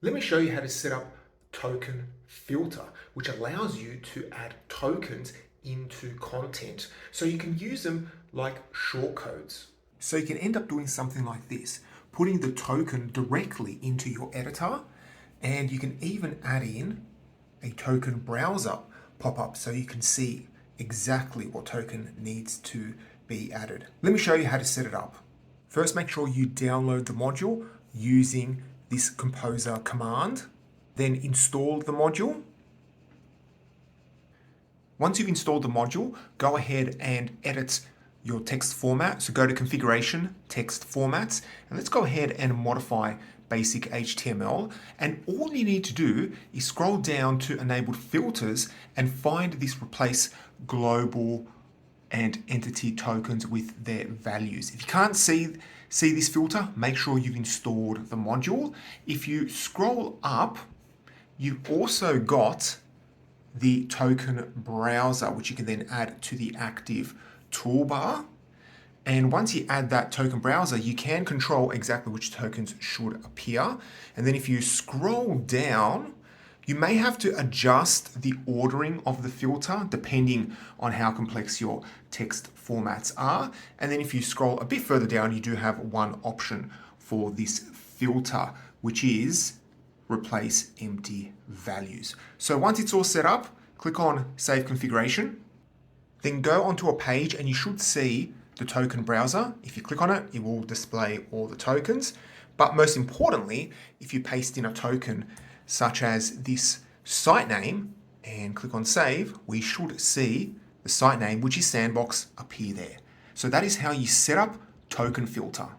Let me show you how to set up token filter, which allows you to add tokens into content. So you can use them like shortcodes. So you can end up doing something like this, putting the token directly into your editor, and you can even add in a token browser pop-up so you can see exactly what token needs to be added. Let me show you how to set it up. First, make sure you download the module using this composer command, then install the module. Once you've installed the module, go ahead and edit your text format. So go to configuration, text formats, and let's go ahead and modify basic HTML. And all you need to do is scroll down to enabled filters and find this replace global and entity tokens with their values. If you can't see this filter, make sure you've installed the module. If you scroll up, you've also got the token browser, which you can then add to the active toolbar. And once you add that token browser, you can control exactly which tokens should appear. And then if you scroll down, you may have to adjust the ordering of the filter depending on how complex your text formats are. And then if you scroll a bit further down, you do have one option for this filter, which is replace empty values. So once it's all set up, click on Save Configuration, then go onto a page and you should see the token browser. If you click on it, it will display all the tokens. But most importantly, if you paste in a token such as this site name and click on Save, we should see the site name, which is Sandbox, appear there. So that is how you set up token filter.